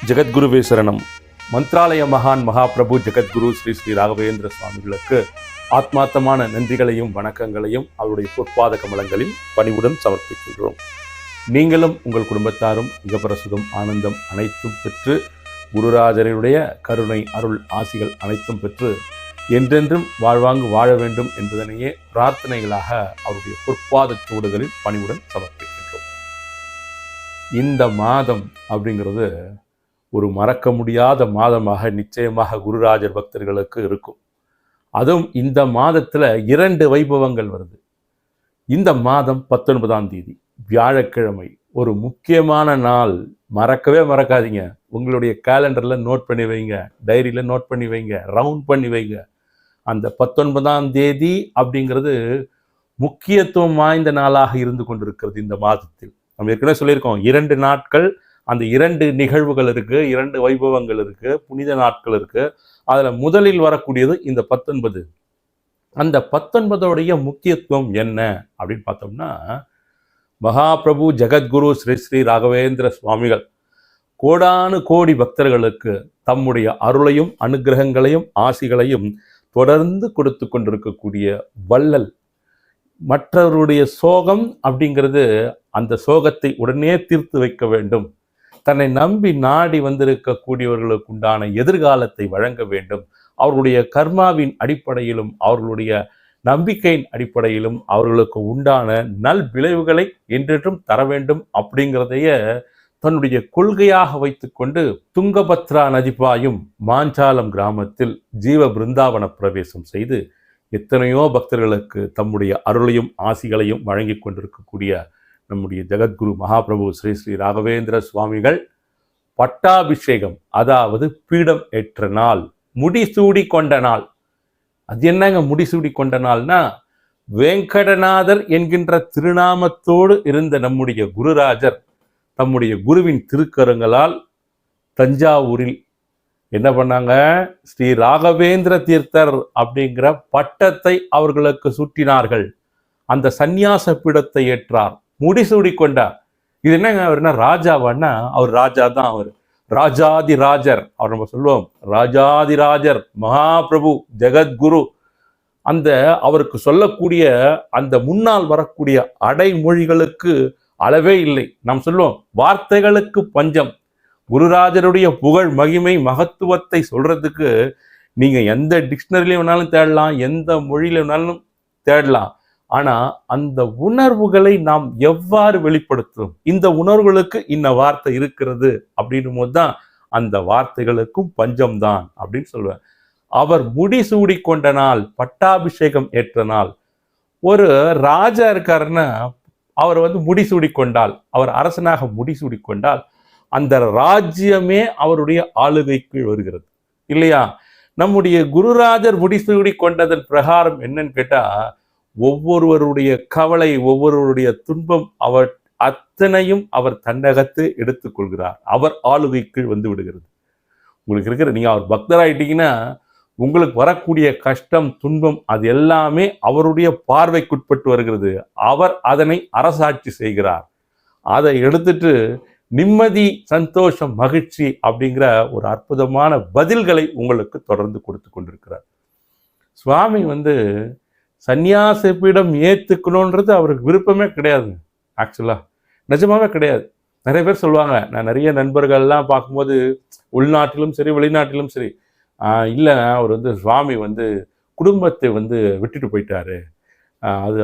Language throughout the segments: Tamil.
ஜெகத்குருவே சரணம். மந்த்ராலய மகான் மகாபிரபு ஜெகத்குரு ஸ்ரீ ஸ்ரீ ராகவேந்திர சுவாமிகளுக்கு ஆத்மார்த்தமான நன்றிகளையும் வணக்கங்களையும் அவருடைய பொற்பாத கமலங்களில் பணிவுடன் சமர்ப்பிக்கின்றோம். நீங்களும் உங்கள் குடும்பத்தாரும் இகபர சுகம் ஆனந்தம் அனைத்தும் பெற்று குருராஜருடைய கருணை அருள் ஆசிகள் அனைத்தும் பெற்று என்றென்றும் வாழ்வாங்கு வாழ வேண்டும் என்பதனையே பிரார்த்தனைகளாக அவருடைய பொற்பாத சூடுகளில் பணிவுடன் சமர்ப்பிக்கின்றோம். இந்த மாதம் அப்படிங்கிறது ஒரு மறக்க முடியாத மாதமாக நிச்சயமாக குருராஜர் பக்தர்களுக்கு இருக்கும். அதுவும் இந்த மாதத்தில் 2 வைபவங்கள் வருது. இந்த மாதம் 19ஆம் தேதி வியாழக்கிழமை ஒரு முக்கியமான நாள். மறக்கவே மறக்காதீங்க. உங்களுடைய கேலண்டரில் நோட் பண்ணி வைங்க, டைரியில் நோட் பண்ணி வைங்க, ரவுண்ட் பண்ணி வைங்க. அந்த 19ஆம் தேதி அப்படிங்கிறது முக்கியத்துவம் வாய்ந்த நாளாக இருந்து கொண்டிருக்கிறது. இந்த மாதத்தில் நம்ம ஏற்கனவே சொல்லியிருக்கோம், 2 நாட்கள், அந்த 2 நிகழ்வுகள் இருக்குது, 2 வைபவங்கள் இருக்குது, புனித நாட்கள் இருக்குது. அதில் முதலில் வரக்கூடியது இந்த 19. அந்த 19உடைய முக்கியத்துவம் என்ன அப்படின்னு பார்த்தோம்னா, மகாபிரபு ஜெகத்குரு ஸ்ரீ ஸ்ரீ ராகவேந்திர சுவாமிகள் கோடானு கோடி பக்தர்களுக்கு தம்முடைய அருளையும் அனுகிரகங்களையும் ஆசிகளையும் தொடர்ந்து கொடுத்து கொண்டிருக்கக்கூடிய வள்ளல். மற்றவருடைய சோகம் அப்படிங்கிறது, அந்த சோகத்தை உடனே தீர்த்து வைக்க வேண்டும், தன்னை நம்பி நாடி வந்திருக்கக்கூடியவர்களுக்கு உண்டான எதிர்காலத்தை வழங்க வேண்டும், அவர்களுடைய கர்மாவின் அடிப்படையிலும் அவர்களுடைய நம்பிக்கையின் அடிப்படையிலும் அவர்களுக்கு உண்டான நல் விளைவுகளை என்றென்றும் தர வேண்டும் அப்படிங்கிறதைய தன்னுடைய கொள்கையாக வைத்துக்கொண்டு துங்கபத்ரா நதிபாயும் மாஞ்சாலம் கிராமத்தில் ஜீவ பிருந்தாவன பிரவேசம் செய்து எத்தனையோ பக்தர்களுக்கு தம்முடைய அருளையும் ஆசிகளையும் வழங்கி கொண்டிருக்கக்கூடிய நம்முடைய ஜெகத்குரு மகாபிரபு ஸ்ரீ ஸ்ரீ ராகவேந்திர சுவாமிகள் பட்டாபிஷேகம், அதாவது பீடம் ஏற்ற நாள், முடிசூடி கொண்ட நாள். அது என்னங்க முடிசூடி கொண்ட நாள்னா, வேங்கடநாதர் என்கின்ற திருநாமத்தோடு இருந்த நம்முடைய குருராஜர் தம்முடைய குருவின் திருக்கரங்களால் தஞ்சாவூரில் என்ன பண்ணாங்க, ஸ்ரீ ராகவேந்திர தீர்த்தர் அப்படிங்கிற பட்டத்தை அவர்களுக்கு சூட்டினார்கள். அந்த சந்நியாச பீடத்தை ஏற்றார், முடிசூடி கொண்டார். இது என்னங்க, அவர் என்ன ராஜாவான்னா, அவர் ராஜா தான். அவர் ராஜாதிராஜர். அவர் நம்ம சொல்லுவோம் ராஜாதிராஜர் மகாபிரபு ஜெகத்குரு. அந்த அவருக்கு சொல்லக்கூடிய அந்த முன்னால் வரக்கூடிய அடைமொழிகளுக்கு அளவே இல்லை. நாம் சொல்லுவோம் வார்த்தைகளுக்கு பஞ்சம். குருராஜருடைய புகழ் மகிமை மகத்துவத்தை சொல்றதுக்கு நீங்க எந்த டிக்ஷனரியில வேணாலும் தேடலாம், எந்த மொழியில வேணாலும் தேடலாம். ஆனா அந்த உணர்வுகளை நாம் எவ்வாறு வெளிப்படுத்தும், இந்த உணர்வுகளுக்கு இன்ன வார்த்தை இருக்கிறது அப்படின்னும் போதுதான் அந்த வார்த்தைகளுக்கும் பஞ்சம்தான் அப்படின்னு சொல்லுவேன். அவர் முடிசூடி கொண்ட நாள், பட்டாபிஷேகம் ஏற்ற நாள். ஒரு ராஜா இருக்காருன்னா அவர் முடிசூடி கொண்டால், அவர் அரசனாக முடிசூடி கொண்டால் அந்த ராஜ்யமே அவருடைய ஆளுகைக்கு வருகிறது இல்லையா? நம்முடைய குருராஜர் முடிசூடி கொண்டதன் பிரகாரம் என்னன்னு கேட்டா, ஒவ்வொருவருடைய கவலை, ஒவ்வொருவருடைய துன்பம் அவர் அத்தனையும் அவர் தன்னகத்து எடுத்துக்கொள்கிறார். அவர் ஆளுகைக்கு வந்து விடுகிறது. உங்களுக்கு இருக்கிற, நீங்க அவர் பக்தராயிட்டீங்கன்னா உங்களுக்கு வரக்கூடிய கஷ்டம் துன்பம் அது எல்லாமே அவருடைய பார்வைக்குட்பட்டு வருகிறது. அவர் அதனை அரசாட்சி செய்கிறார். அதை எடுத்துட்டு நிம்மதி, சந்தோஷம், மகிழ்ச்சி அப்படிங்கிற ஒரு அற்புதமான பதில்களை உங்களுக்கு தொடர்ந்து கொடுத்து கொண்டிருக்கிறார். சுவாமி சந்நியாச பீடம் ஏற்றுக்கணுன்றது அவருக்கு விருப்பமே கிடையாது. ஆக்சுவலாக நிஜமாவே கிடையாது. நிறைய பேர் சொல்லுவாங்க, நான் நிறைய நண்பர்கள்லாம் பார்க்கும்போது உள்நாட்டிலும் சரி வெளிநாட்டிலும் சரி, இல்லை அவர் சுவாமி குடும்பத்தை விட்டுட்டு போயிட்டாரு,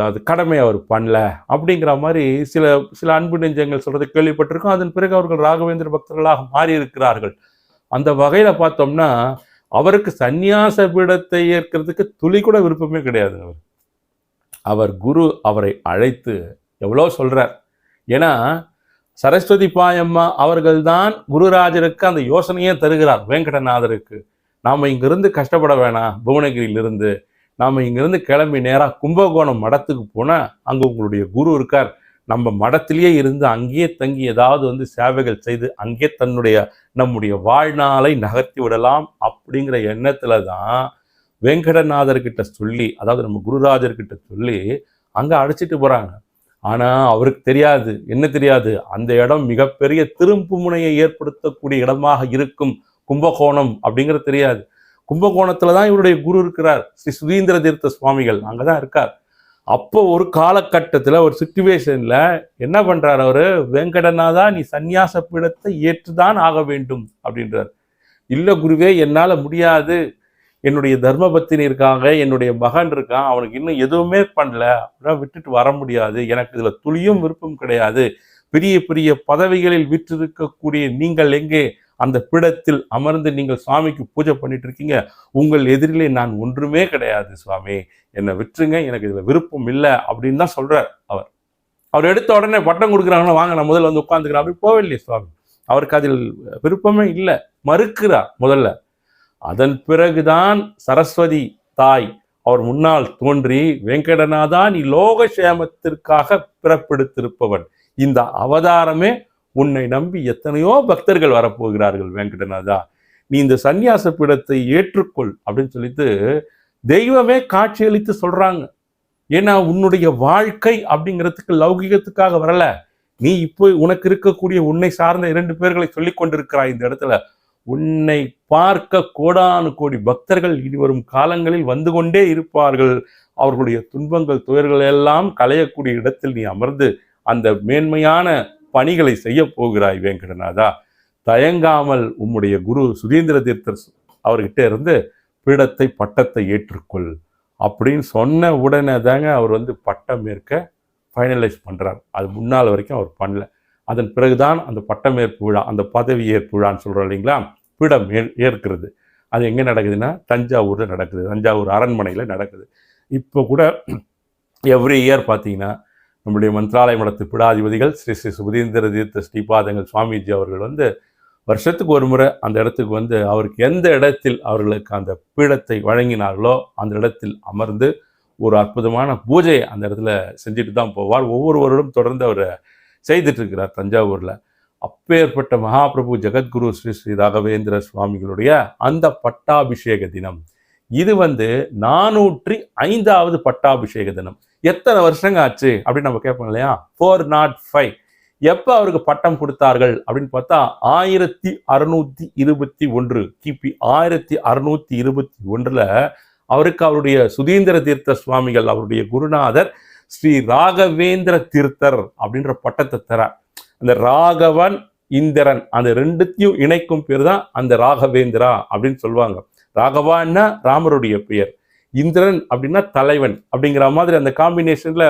அது கடமை அவர் பண்ணல அப்படிங்கிற மாதிரி சில அன்பு நெஞ்சங்கள் சொல்றதை கேள்விப்பட்டிருக்கோம். அதன் பிறகு அவர்கள் ராகவேந்திர பக்தர்களாக மாறி இருக்கிறார்கள். அந்த வகையில் பார்த்தோம்னா அவருக்கு சந்நியாச பீடத்தை ஏற்கிறதுக்கு துளி கூட விருப்பமே கிடையாது. அவர் குரு அவரை அழைத்து எவ்வளோ சொல்றார். ஏன்னா சரஸ்வதி பாயம்மா அவர்கள் தான் குருராஜருக்கு அந்த யோசனையே தருகிறார். வேங்கடநாதருக்கு நாம் இங்கிருந்து கஷ்டப்பட வேணாம், புவனகிரியிலிருந்து நாம் இங்கிருந்து கிளம்பி நேராக கும்பகோணம் மடத்துக்கு போனால் அங்கே உங்களுடைய குரு இருக்கார், நம்ம மடத்திலேயே இருந்து அங்கேயே தங்கி ஏதாவது சேவைகள் செய்து அங்கே நம்முடைய வாழ்நாளை நகர்த்தி விடலாம் அப்படிங்கிற எண்ணத்துல தான் வேங்கடநாதர்கிட்ட சொல்லி, அதாவது நம்ம குருராஜர்கிட்ட சொல்லி அங்கே அழைச்சிட்டு போகிறாங்க. ஆனால் அவருக்கு தெரியாது, என்ன தெரியாது, அந்த இடம் மிகப்பெரிய திருப்பு முனையை ஏற்படுத்தக்கூடிய இடமாக இருக்கும் கும்பகோணம் அப்படிங்கிறது தெரியாது. கும்பகோணத்தில் தான் இவருடைய குரு இருக்கிறார், ஸ்ரீ சுதீந்திர தீர்த்த சுவாமிகள் அங்கே தான் இருக்கார். அப்போ ஒரு காலகட்டத்தில் ஒரு சுச்சுவேஷனில் என்ன பண்ணுறார் அவர், வெங்கடநாதா நீ சந்நியாச பீடத்தை ஏற்றுதான் ஆக வேண்டும் அப்படின்றார். இல்லை குருவே என்னால் முடியாது, என்னுடைய தர்மபத்தினி இருக்காங்க, என்னுடைய மகன் இருக்கான், அவனுக்கு இன்னும் எதுவுமே பண்ணல, அப்படின்னா விட்டுட்டு வர முடியாது, எனக்கு இதில் துளியும் விருப்பம் கிடையாது, பெரிய பெரிய பதவிகளில் விற்றிருக்கக்கூடிய நீங்கள் எங்கே அந்த பீடத்தில் அமர்ந்து நீங்கள் சுவாமிக்கு பூஜை பண்ணிட்டு இருக்கீங்க, உங்கள் எதிரிலே நான் ஒன்றுமே கிடையாது சுவாமி, என்னை விட்டுருங்க, எனக்கு இதில் விருப்பம் இல்லை அப்படின்னு தான் சொல்கிறார் அவர். அவர் எடுத்த உடனே பட்டம் கொடுக்குறாங்கன்னா வாங்க நான் முதல்ல வந்து உட்காந்துக்கிறேன் அப்படி போகவில்லை சுவாமி, அவருக்கு அதில் விருப்பமே இல்லை, மறுக்கிறார் முதல்ல. அதன் பிறகுதான் சரஸ்வதி தாய் அவர் முன்னால் தோன்றி, வெங்கடநாதா நீ லோகக்ஷேமத்திற்காக பிறப்பெடுத்திருப்பவன், இந்த அவதாரமே உன்னை நம்பி எத்தனையோ பக்தர்கள் வரப்போகிறார்கள் வெங்கடநாதா, நீ இந்த சந்நியாச பீடத்தை ஏற்றுக்கொள் அப்படின்னு சொல்லிட்டு தெய்வமே காட்சியளித்து சொல்றாங்க. ஏன்னா உன்னுடைய வாழ்க்கை அப்படிங்கிறதுக்கு லௌகிகத்துக்காக வரல, நீ இப்போ உனக்கு இருக்கக்கூடிய உன்னை சார்ந்த 2 பேர்களை சொல்லி கொண்டிருக்கிறாய் இந்த இடத்துல. உன்னை பார்க்க கோடானு கோடி பக்தர்கள் இனி வரும் காலங்களில் வந்து கொண்டே இருப்பார்கள், அவர்களுடைய துன்பங்கள் துயர்கள் எல்லாம் களையக்கூடிய இடத்தில் நீ அமர்ந்து அந்த மேன்மையான பணிகளை செய்ய போகிறாய் வெங்கடநாதா, தயங்காமல் உம்முடைய குரு சுதீந்திர தீர்த்தர் அவர்கிட்ட இருந்து பீடத்தை பட்டத்தை ஏற்றுக்கொள் அப்படின்னு சொன்ன உடனே தாங்க அவர் வந்து பட்டம் ஏற்க ஃபைனலைஸ் பண்ணுறார். அது முன்னால் வரைக்கும் அவர் பண்ணல. அதன் பிறகுதான் அந்த பட்டமேற்பு விழா, அந்த பதவி ஏற்பு விழான்னு சொல்கிறோம் இல்லைங்களா, பீடம் ஏற்கிறது, அது எங்கே நடக்குதுன்னா தஞ்சாவூரில் நடக்குது, தஞ்சாவூர் அரண்மனையில் நடக்குது. இப்போ கூட எவ்ரி இயர் பார்த்தீங்கன்னா நம்முடைய மந்திராலய மடத்து பீடாதிபதிகள் ஸ்ரீ ஸ்ரீ சுபதீந்திர தீர்த்த ஸ்ரீபாதங்கள் சுவாமிஜி அவர்கள் வந்து வருஷத்துக்கு ஒரு முறை அந்த இடத்துக்கு வந்து அவருக்கு எந்த இடத்தில் அவர்களுக்கு அந்த பீடத்தை வழங்கினார்களோ அந்த இடத்தில் அமர்ந்து ஒரு அற்புதமான பூஜையை அந்த இடத்துல செஞ்சுட்டு தான் போவார். ஒவ்வொரு வருடம் தொடர்ந்து அவர் செய்துட்டு இருக்கிறார் தஞ்சாவூரில். அப்பேற்பட்ட மகாபிரபு ஜெகத்குரு ஸ்ரீ ஸ்ரீ ராகவேந்திர சுவாமிகளுடைய அந்த பட்டாபிஷேக தினம் இது வந்து 405வது பட்டாபிஷேக தினம். எத்தனை வருஷங்க ஆச்சு அப்படின்னு நம்ம கேட்போம் இல்லையா, 405. எப்போ அவருக்கு பட்டம் கொடுத்தார்கள் அப்படின்னு பார்த்தா 1621 கிபி 1621 அவருக்கு அவருடைய சுதீந்திர தீர்த்த சுவாமிகள் அவருடைய குருநாதர் ஸ்ரீ ராகவேந்திர தீர்த்தர் அப்படின்ற பட்டத்தை தரார். அந்த ராகவன் இந்திரன் அந்த ரெண்டுத்தையும் இணைக்கும் பேர் தான் அந்த ராகவேந்திரா அப்படின்னு சொல்லுவாங்க. ராகவான்னா ராமருடைய பெயர், இந்திரன் அப்படின்னா தலைவன் அப்படிங்கிற மாதிரி அந்த காம்பினேஷன்ல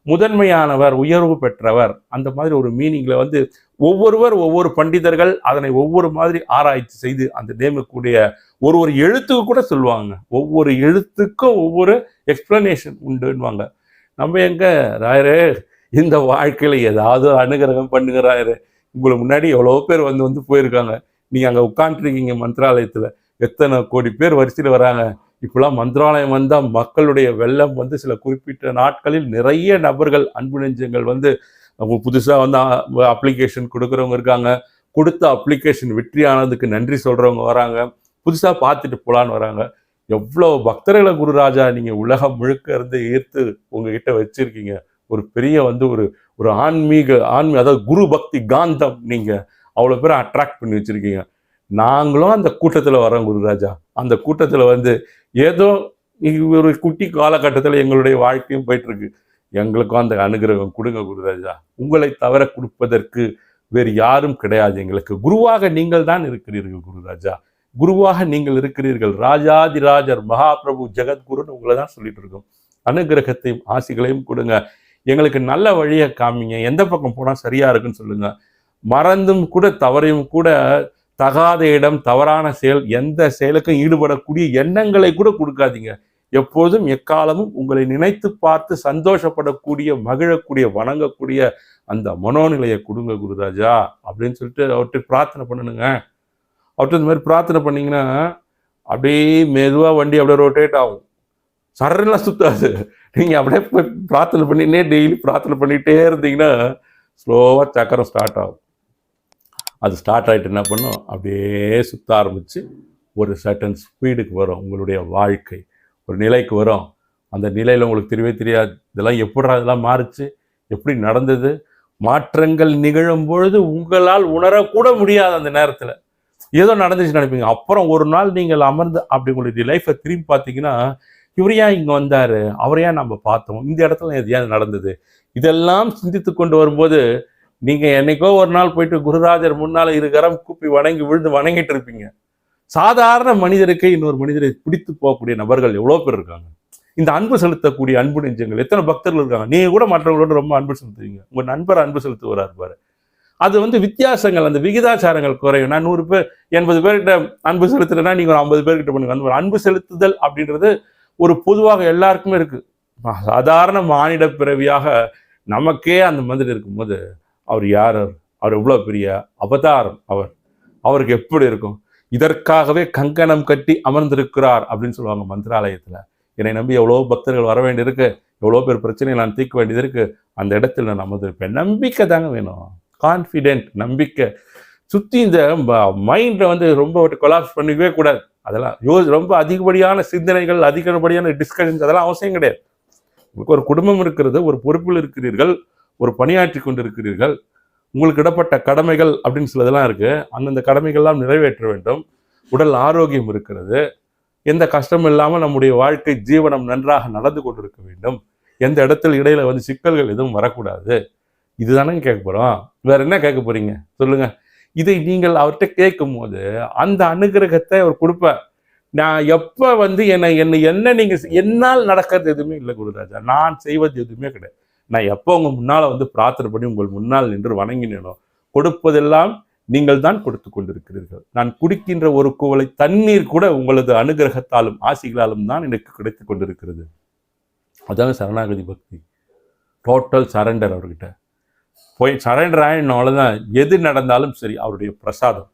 முதன்மையானவர், உயர்வு பெற்றவர், அந்த மாதிரி ஒரு மீனிங்ல வந்து ஒவ்வொரு பண்டிதர்கள் அதனை ஒவ்வொரு மாதிரி ஆராய்ச்சி செய்து அந்த நேமுக்குடைய ஒரு எழுத்துக்கு கூட சொல்லுவாங்க, ஒவ்வொரு எழுத்துக்கும் ஒவ்வொரு எக்ஸ்பிளனேஷன் உண்டுன்னுவாங்க. நம்ம எங்க ராயரே இந்த வாழ்க்கையில ஏதாவது அனுகிரகம் பண்ணுங்க ராயரே, உங்களுக்கு முன்னாடி எவ்வளோ பேர் வந்து போயிருக்காங்க, நீங்க அங்க உட்காந்துருக்கீங்க மந்திராலயத்துல, எத்தனை கோடி பேர் வரிசையில் வராங்க. இப்பெல்லாம் மந்திராலயம் வந்தால் மக்களுடைய வெள்ளம் வந்து சில குறிப்பிட்ட நாட்களில் நிறைய நபர்கள் அன்பு நெஞ்சங்கள் வந்து அவங்க புதுசாக வந்து அப்ளிகேஷன் கொடுக்குறவங்க இருக்காங்க, கொடுத்த அப்ளிகேஷன் வெற்றி ஆனதுக்கு நன்றி சொல்கிறவங்க வராங்க, புதுசாக பார்த்துட்டு போகலான்னு வராங்க. எவ்வளோ பக்தர்களை குருராஜா நீங்கள் உலகம் முழுக்க இருந்து ஈர்த்து உங்ககிட்ட வச்சுருக்கீங்க. ஒரு பெரிய வந்து ஒரு ஆன்மீக அதாவது குரு பக்தி காந்தம் நீங்கள் அவ்வளோ பேரை அட்ராக்ட் பண்ணி வச்சுருக்கீங்க. நாங்களும் அந்த கூட்டத்தில் வரோம் குருராஜா. அந்த கூட்டத்தில் வந்து ஏதோ ஒரு குட்டி காலகட்டத்தில் எங்களுடைய வாழ்க்கையும் போயிட்டுருக்கு, எங்களுக்கும் அந்த அனுகிரகம் கொடுங்க குருராஜா. உங்களை தவிர கொடுப்பதற்கு வேறு யாரும் கிடையாது, எங்களுக்கு குருவாக நீங்கள் தான் இருக்கிறீர்கள் குருராஜா, குருவாக நீங்கள் இருக்கிறீர்கள், ராஜாதிராஜர் மகாபிரபு ஜெகத்குருன்னு உங்களை தான் சொல்லிட்டு இருக்கோம். அனுகிரகத்தையும் ஆசிகளையும் கொடுங்க, எங்களுக்கு நல்ல வழியை காமிங்க, எந்த பக்கம் போனால் சரியா இருக்குன்னு சொல்லுங்க. மறந்தும் கூட தவறையும் கூட தகாத இடம், தவறான செயல், எந்த செயலுக்கும் ஈடுபடக்கூடிய எண்ணங்களை கூட கொடுக்காதீங்க. எப்போதும் எக்காலமும் உங்களை நினைத்து பார்த்து சந்தோஷப்படக்கூடிய, மகிழக்கூடிய, வணங்கக்கூடிய அந்த மனோநிலையை கொடுங்க குருராஜா அப்படின்னு சொல்லிட்டு அவர்கிட்ட பிரார்த்தனை பண்ணணுங்க. அவர்கிட்ட இந்த மாதிரி பிரார்த்தனை பண்ணிங்கன்னா அப்படியே மெதுவாக வண்டி அப்படியே ரொட்டேட் ஆகும், சரெல்லாம் சுத்தாது. நீங்கள் அப்படியே போய் பிரார்த்தனை பண்ணினே டெய்லி பிரார்த்தனை பண்ணிகிட்டே இருந்தீங்கன்னா ஸ்லோவாக சக்கரம் ஸ்டார்ட் ஆகும். அது ஸ்டார்ட் ஆகிட்டு என்ன பண்ணும், அப்படியே சுற்ற ஆரம்பித்து ஒரு சர்டன் ஸ்பீடுக்கு வரும், உங்களுடைய வாழ்க்கை ஒரு நிலைக்கு வரும். அந்த நிலையில் உங்களுக்கு தெரியவே தெரியாது, இதெல்லாம் எப்படா இதெல்லாம் மாறுச்சு, எப்படி நடந்தது? மாற்றங்கள் நிகழும் பொழுது உங்களால் உணரக்கூட முடியாது. அந்த நேரத்தில் ஏதோ நடந்துச்சு நினைப்பீங்க. அப்புறம் ஒரு நாள் நீங்கள் அமர்ந்து அப்படி உங்களுடைய லைஃப்பை திரும்பி பார்த்தீங்கன்னா, இவர் ஏன் இங்கே வந்தார், அவரை ஏன் நம்ம பார்த்தோம், இந்த இடத்துல இது ஏன் நடந்தது, இதெல்லாம் சிந்தித்து கொண்டு வரும்போது நீங்கள் என்னைக்கோ ஒரு நாள் போயிட்டு குருராஜர் முன்னால் கரம் கூப்பி வணங்கி விழுந்து வணங்கிட்டு இருப்பீங்க. சாதாரண மனிதருக்கு இன்னொரு மனிதரை பிடித்து போகக்கூடிய நபர்கள் எவ்வளோ பேர் இருக்காங்க. இந்த அன்பு செலுத்தக்கூடிய அன்பு நெஞ்சங்கள் எத்தனை பக்தர்கள் இருக்காங்க. நீங்கள் கூட மற்றவங்களோட ரொம்ப அன்பு செலுத்துவீங்க. உங்கள் நண்பர் அன்பு செலுத்துவார் பாரு. அது வந்து வித்தியாசங்கள், அந்த விகிதாச்சாரங்கள் குறையும். நான் 100 பேர் 80 பேர்கிட்ட அன்பு செலுத்துறேன்னா நீங்கள் ஒரு 50 பேர்கிட்ட பண்ணுங்க. அன்பு செலுத்துதல் அப்படின்றது ஒரு பொதுவாக எல்லாருக்குமே இருக்கு. சாதாரண மானிட பிறவியாக நமக்கே அந்த மாதிரி இருக்கும்போது அவர் யார், அவர் எவ்வளோ பெரிய அவதாரம், அவருக்கு எப்படி இருக்கும். இதற்காகவே கங்கணம் கட்டி அமர்ந்திருக்கிறார் அப்படின்னு சொல்லுவாங்க மந்திராலயத்தில். என்னை நம்பி எவ்வளோ பக்தர்கள் வர வேண்டியிருக்கு, எவ்வளோ பேர் பிரச்சனையை நான் தீர்க்க வேண்டியது இருக்கு. அந்த இடத்துல நான் அமர்ந்திருப்பேன். நம்பிக்கை தாங்க வேணும், கான்ஃபிடென்ட், நம்பிக்கை. சுற்றி இந்த மைண்டை வந்து ரொம்ப கொலாப்ஸ் பண்ணிக்கவே கூடாது. அதெல்லாம் ரொம்ப அதிகப்படியான சிந்தனைகள், அதிகப்படியான டிஸ்கஷன்ஸ் அதெல்லாம் அவசியம் கிடையாது. உங்களுக்கு ஒரு குடும்பம் இருக்கிறது, ஒரு பொறுப்பில் இருக்கிறீர்கள், ஒரு பணியாற்றி கொண்டு இருக்கிறீர்கள், உங்களுக்கு இடப்பட்ட கடமைகள் அப்படின்னு சிலதெல்லாம் இருக்குது. அந்தந்த கடமைகள்லாம் நிறைவேற்ற வேண்டும். உடல் ஆரோக்கியம் இருக்கிறது, எந்த கஷ்டமும் இல்லாமல் நம்முடைய வாழ்க்கை ஜீவனம் நன்றாக நடந்து கொண்டிருக்க வேண்டும். எந்த இடத்துல இடையில வந்து சிக்கல்கள் எதுவும் வரக்கூடாது. இதுதானங்க கேட்க போகிறோம். வேற என்ன கேட்க போறீங்க சொல்லுங்க. இதை நீங்கள் அவர்கிட்ட கேட்கும் போது அந்த அனுகிரகத்தை அவர் கொடுப்பார். நான் எப்போ வந்து என்ன நீங்கள் என்னால் நடக்கிறது எதுவுமே இல்லை குருராஜா, நான் செய்வது எதுவுமே கிடையாது. நான் எப்போ உங்கள் முன்னால் வந்து பிரார்த்தனை பண்ணி உங்கள் முன்னால் நின்று வணங்கினேனோ கொடுப்பதெல்லாம் நீங்கள் தான் கொடுத்து கொண்டிருக்கிறீர்கள். நான் குடிக்கின்ற ஒரு குவளை தண்ணீர் கூட உங்களது அனுகிரகத்தாலும் ஆசிகளாலும் தான் எனக்கு கிடைத்து கொண்டிருக்கிறது. அதான் சரணாகதி பக்தி. Total surrender. அவர்கிட்ட போய் சரண்டர் ஆயிடணும், அவ்வளோதான். எது நடந்தாலும் சரி அவருடைய பிரசாதம்.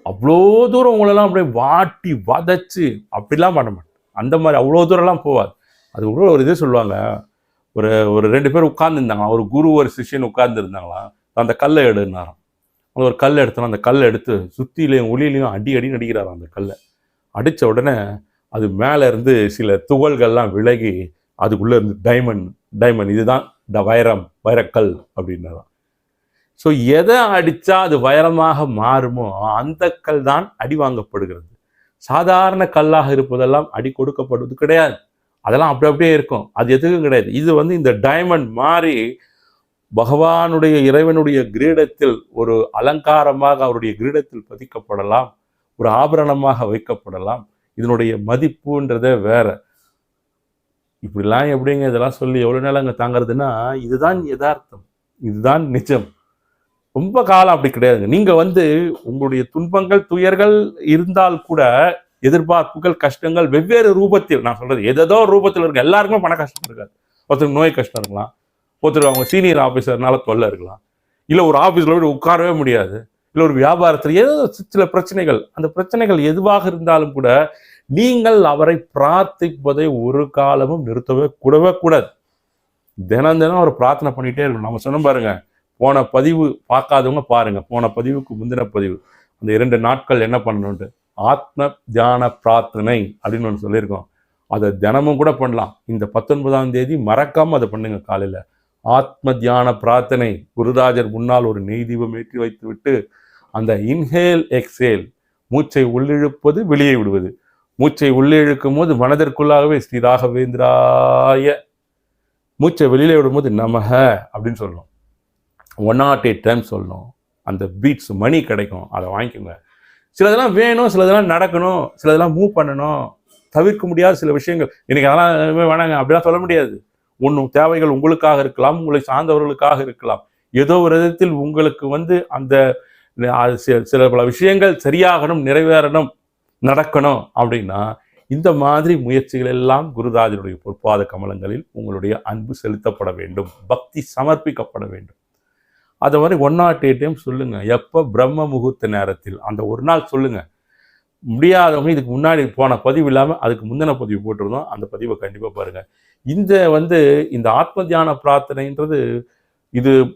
அவ்வளோ தூரம் உங்களெல்லாம் அப்படியே வாட்டி வதச்சு அப்படிலாம் பண்ண மாட்டேன். அந்த மாதிரி அவ்வளோ தூரம்லாம் போவாது. அது கூட ஒரு இது சொல்லுவாங்க, ஒரு 2 பேர் உட்கார்ந்துருந்தாங்களாம். ஒரு குரு ஒரு சிஷ்யன் உட்கார்ந்துருந்தாங்களாம். அந்த கல்லை எடுனாராம். ஒரு கல் எடுத்தோன்னா அந்த கல்லை எடுத்து சுற்றிலையும் ஒளியிலையும் அடி அடிக்கிறாராம். அந்த கல்லை அடித்த உடனே அது மேலே இருந்து சில துகள்கள்லாம் விலகி அதுக்குள்ளே இருந்து டைமண்ட் இதுதான் வைரக்கல் அப்படின்னாராம். ஸோ எதை அடித்தா அது வைரமாக மாறுமோ அந்த கல் தான் அடி வாங்கப்படுகிறது. சாதாரண கல்லாக இருப்பதெல்லாம் அடி கொடுக்கப்படுவது கிடையாது. அதெல்லாம் அப்படியே இருக்கும். அது எதுவும் கிடையாது. இது வந்து இந்த டைமண்ட் மாறி பகவானுடைய இறைவனுடைய கிரீடத்தில் ஒரு அலங்காரமாக அவருடைய கிரீடத்தில் பதிக்கப்படலாம், ஒரு ஆபரணமாக வைக்கப்படலாம். இதனுடைய மதிப்புன்றதே வேற. இப்படிலாம் எப்படிங்க இதெல்லாம் சொல்லி எவ்வளோ நேரம் அங்கே தாங்கிறதுனா, இதுதான் யதார்த்தம், இதுதான் நிஜம். ரொம்ப காலம் அப்படி கிடையாதுங்க. நீங்கள் வந்து உங்களுடைய துன்பங்கள் துயர்கள் இருந்தால் கூட எதிர்பார்ப்புகள் கஷ்டங்கள் வெவ்வேறு ரூபத்தில், நான் சொல்றது ஏதோ ரூபத்தில் இருக்கு. எல்லாருக்குமே பண கஷ்டம் இருக்காது. ஒருத்தருக்கு நோய் கஷ்டம் இருக்கலாம், ஒருத்தருக்கு அவங்க சீனியர் ஆஃபீஸர்னால தொல்லை இருக்கலாம், இல்லை ஒரு ஆஃபீஸில் போய் உட்காரவே முடியாது, இல்லை ஒரு வியாபாரத்தில் ஏதோ சில பிரச்சனைகள். அந்த பிரச்சனைகள் எதுவாக இருந்தாலும் கூட நீங்கள் அவரை பிரார்த்திப்பதை ஒரு காலமும் நிறுத்தவே கூடாது. தினம் ஒரு பிரார்த்தனை பண்ணிகிட்டே இருக்கணும். நம்ம சொன்ன பாருங்க, போன பதிவு பார்க்காதவங்க பாருங்க, போன பதிவுக்கு முந்தின பதிவு, அந்த 2 நாட்கள் என்ன பண்ணணுன்ட்டு ஆத்ம தியான பிரார்த்தனை அப்படின்னு ஒன்று சொல்லியிருக்கோம். அதை தினமும் கூட பண்ணலாம். இந்த 19ஆம் தேதி மறக்காம அதை பண்ணுங்க. காலையில் ஆத்ம தியான பிரார்த்தனை, குருராஜர் முன்னால் ஒரு நெய் தீபம் ஏற்றி வைத்து விட்டு அந்த இன்ஹேல் எக்ஸேல், மூச்சை உள்ளிழுப்பது வெளியே விடுவது. மூச்சை உள்ளே இழுக்கும் போது மனதிற்குள்ளாகவே ஸ்ரீ ராகவேந்திராய, மூச்சை வெளியில விடும்போது நமக அப்படின்னு சொல்லணும். 108 டைம்ஸ் சொல்லணும். அந்த பீட்ஸ் மணி கிடைக்கும், அதை வாங்கிக்கோங்க. சிலதெல்லாம் வேணும், சிலதெல்லாம் நடக்கணும், சிலதெல்லாம் மூவ் பண்ணணும், தவிர்க்க முடியாத சில விஷயங்கள். எனக்கு அதெல்லாம் வேணாங்க அப்படிலாம் சொல்ல முடியாது. ஒன்றும் தேவைகள் உங்களுக்காக இருக்கலாம், உங்களை சார்ந்தவர்களுக்காக இருக்கலாம். ஏதோ ஒரு விதத்தில் உங்களுக்கு வந்து அந்த சில பல விஷயங்கள் சரியாகணும், நிறைவேறணும், நடக்கணும் அப்படின்னா இந்த மாதிரி முயற்சிகள் எல்லாம் குருராஜனுடைய பொற்பாத கமலங்களில் உங்களுடைய அன்பு செலுத்தப்பட வேண்டும், பக்தி சமர்ப்பிக்கப்பட வேண்டும். அதை மாதிரி 108 டைம் சொல்லுங்க. எப்போ? பிரம்ம முகூர்த்த நேரத்தில் அந்த ஒரு நாள் சொல்லுங்க. முடியாதவங்க இதுக்கு முன்னாடி போன பதிவு இல்லாமல் அதுக்கு முந்தின பதிவு போட்டிருந்தோம், அந்த பதிவை கண்டிப்பாக பாருங்கள். இந்த ஆத்ம தியான பிரார்த்தனைன்றது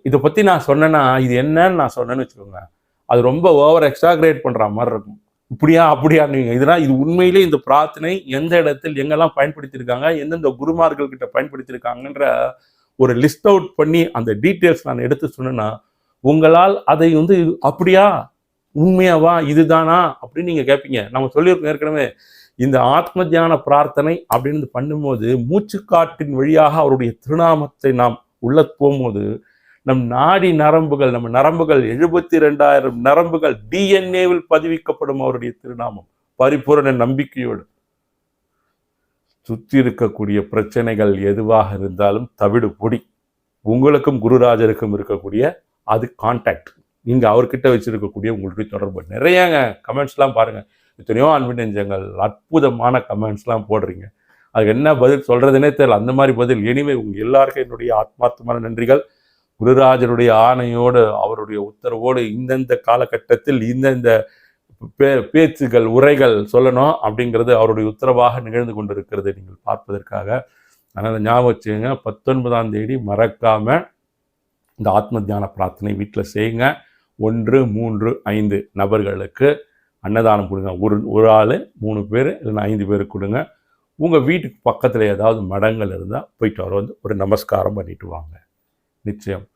இதை பற்றி நான் சொன்னேன்னா, இது என்னன்னு நான் சொன்னேன்னு வச்சுக்கோங்க, அது ரொம்ப ஓவர் எக்ஸ்ட்ராகிரேட் பண்ணுற மாதிரி இருக்கும். இப்படியா அப்படியா நீங்கள் இது உண்மையிலே இந்த பிரார்த்தனை எந்த இடத்தில் எங்கெல்லாம் பயன்படுத்தியிருக்காங்க, எந்தெந்த குருமார்கள் கிட்ட பயன்படுத்தியிருக்காங்கன்ற ஒரு லிஸ்ட் அவுட் பண்ணி அந்த டீட்டெயில்ஸ் நான் எடுத்து சொன்னேன்னா உங்களால் அதை வந்து அப்படியா உண்மையாவா இதுதானா அப்படின்னு நீங்கள் கேட்பீங்க. நம்ம சொல்லியிருக்கோம் ஏற்கனவே, இந்த ஆத்ம தியான பிரார்த்தனை அப்படின்னு பண்ணும்போது மூச்சுக்காட்டின் வழியாக அவருடைய திருநாமத்தை நாம் உள்ள போகும்போது நம் நாடி நரம்புகள், நம்ம நரம்புகள் 72,000 நரம்புகள் டிஎன்ஏவில் பதிவிக்கப்படும் அவருடைய திருநாமம் பரிபூரண நம்பிக்கையோடு. சுற்றி இருக்கக்கூடிய பிரச்சனைகள் எதுவாக இருந்தாலும் தவிடு பொடி. உங்களுக்கும் குருராஜருக்கும் இருக்கக்கூடிய அது கான்டாக்ட், நீங்கள் அவர்கிட்ட வச்சிருக்கக்கூடிய உங்களுடைய தொடர்பு. நிறையங்க கமெண்ட்ஸ்லாம் பாருங்கள், எத்தனையோ அன்பு நெஞ்சங்கள் அற்புதமான கமெண்ட்ஸ்லாம் போடுறீங்க. அதுக்கு என்ன பதில் சொல்கிறதுனே தெரியல, அந்த மாதிரி பதில். எனிவே உங்கள் எல்லாருக்கும் என்னுடைய ஆத்மார்த்தமான நன்றிகள். குருராஜருடைய ஆணையோடு அவருடைய உத்தரவோடு இந்தந்த காலகட்டத்தில் இந்தந்த பேச்சுகள் உரைகள் சொல்லணும் அப்படிங்கிறது அவருடைய உத்தரவாக நிகழ்ந்து கொண்டிருக்கிறது நீங்கள் பார்ப்பதற்காக. அதனால் ஞாபகம் வச்சுக்கோங்க, 19ஆம் தேதி மறக்காமல் இந்த ஆத்ம தியான பிரார்த்தனை வீட்டில் செய்யுங்க. 1, 3, 5 நபர்களுக்கு அன்னதானம் கொடுங்க. ஒரு ஆள் 3 பேர் இல்லைன்னா 5 பேருக்கு கொடுங்க. உங்கள் வீட்டுக்கு பக்கத்தில் ஏதாவது மடங்கள் இருந்தால் போயிட்டு வர வந்து ஒரு நமஸ்காரம் பண்ணிட்டு வாங்க. நிச்சயம்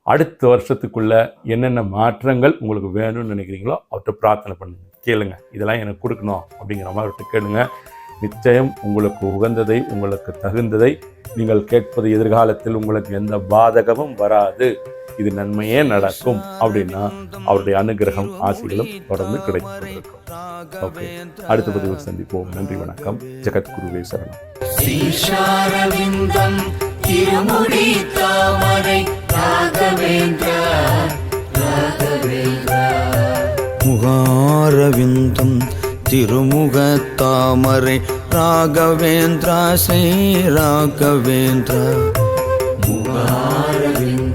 அடுத்த வருஷத்துக்குள்ள என்னென்ன மாற்றங்கள் உங்களுக்கு வேணும்னு நினைக்கிறீங்களோ அவர்கிட்ட பிரார்த்தனை பண்ணுங்க, கேளுங்க. இதெல்லாம் எனக்கு கொடுக்கணும் அப்படிங்கிற மாதிரி அவர்கிட்ட கேளுங்க. நிச்சயம் உங்களுக்கு உகந்ததை, உங்களுக்கு தகுந்ததை நீங்கள் கேட்பது எதிர்காலத்தில் உங்களுக்கு எந்த பாதகமும் வராது, இது நன்மையே நடக்கும் அப்படின்னா அவருடைய அனுகிரகம் ஆசிகளும் தொடர்ந்து கிடைக்கும். ஓகே, அடுத்த பதிவில் சந்திப்போம். நன்றி, வணக்கம். ஜெகத்குருவே சரணம். திருமுடி தாமரை ராகவேந்திரா ராகவேந்திரா. முகாரவிந்தம் திருமுக தாமரை ராகவேந்திரா ஸ்ரீ ராகவேந்திரா. முகாரவிந்தம்